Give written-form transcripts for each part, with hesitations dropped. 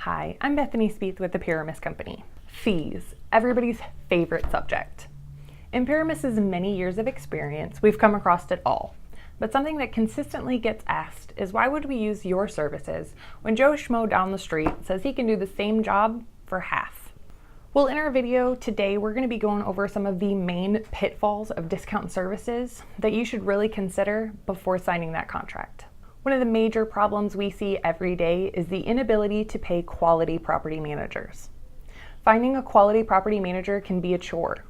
Hi, I'm Bethany Spieth with the Pyramis Company. Fees, everybody's favorite subject. In Pyramis' many years of experience, we've come across it all. But something that consistently gets asked is why would we use your services when Joe Schmo down the street says he can do the same job for half? Well, in our video today, we're going to be going over some of the main pitfalls of discount services that you should really consider before signing that contract. One of the major problems we see every day is the inability to pay quality property managers. Finding a quality property manager can be a chore.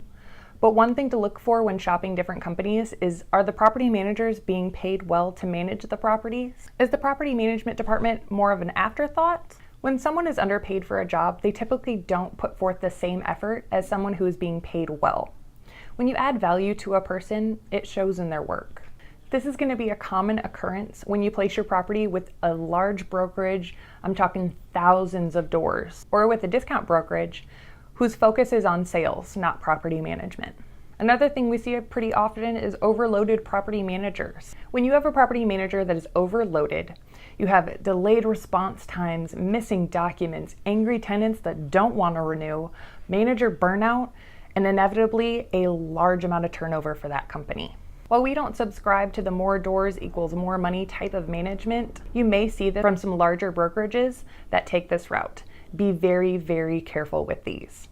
But one thing to look for when shopping different companies is, are the property managers being paid well to manage the properties? Is the property management department more of an afterthought? When someone is underpaid for a job, they typically don't put forth the same effort as someone who is being paid well. When you add value to a person, it shows in their work. This is going to be a common occurrence when you place your property with a large brokerage, I'm talking thousands of doors, or with a discount brokerage whose focus is on sales, not property management. Another thing we see pretty often is overloaded property managers. When you have a property manager that is overloaded, you have delayed response times, missing documents, angry tenants that don't want to renew, manager burnout, and inevitably a large amount of turnover for that company. While we don't subscribe to the more doors equals more money type of management, you may see this from some larger brokerages that take this route. Be very, very careful with these.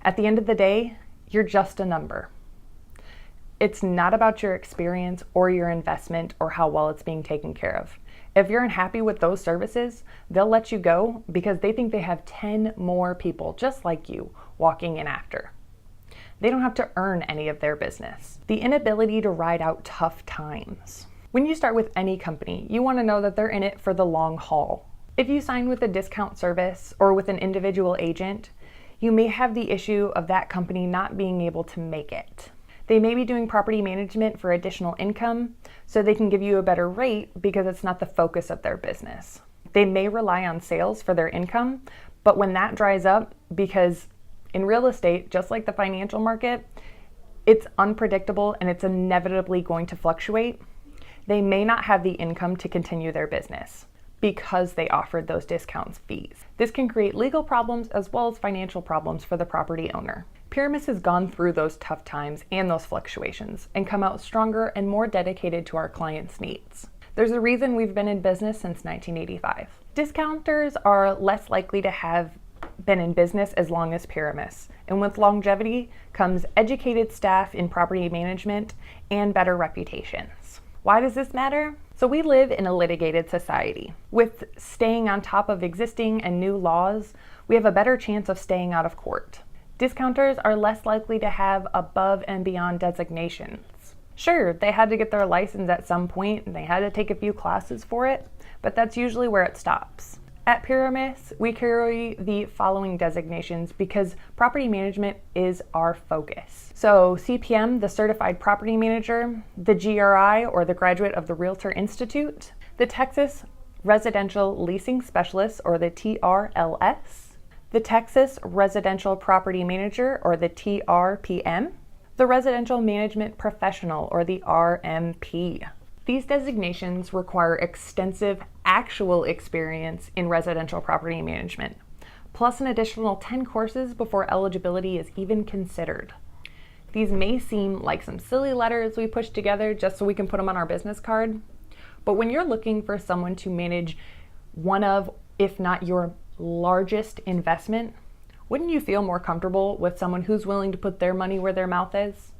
At the end of the day, you're just a number. It's not about your experience or your investment or how well it's being taken care of. If you're unhappy with those services, they'll let you go because they think they have 10 more people just like you walking in after. They don't have to earn any of their business. The inability to ride out tough times. When you start with any company, you want to know that they're in it for the long haul. If you sign with a discount service or with an individual agent, you may have the issue of that company not being able to make it. They may be doing property management for additional income, so they can give you a better rate because it's not the focus of their business. They may rely on sales for their income, but when that dries up, because in real estate, just like the financial market, it's unpredictable and it's inevitably going to fluctuate. They may not have the income to continue their business because they offered those discounts fees. This can create legal problems as well as financial problems for the property owner. Pyramis has gone through those tough times and those fluctuations and come out stronger and more dedicated to our clients' needs. There's a reason we've been in business since 1985. Discounters are less likely to have been in business as long as Pyramis, and with longevity comes educated staff in property management and better reputations. Why does this matter? So we live in a litigated society. With staying on top of existing and new laws, we have a better chance of staying out of court. Discounters are less likely to have above and beyond designations. Sure, they had to get their license at some point and they had to take a few classes for it, but that's usually where it stops. At Pyramis, we carry the following designations because property management is our focus. So CPM, the Certified Property Manager, the GRI, or the Graduate of the Realtor Institute, the Texas Residential Leasing Specialist, or the TRLS, the Texas Residential Property Manager, or the TRPM, the Residential Management Professional, or the RMP. These designations require extensive actual experience in residential property management, plus an additional 10 courses before eligibility is even considered. These may seem like some silly letters we push together just so we can put them on our business card, but when you're looking for someone to manage one of, if not your largest investment, wouldn't you feel more comfortable with someone who's willing to put their money where their mouth is?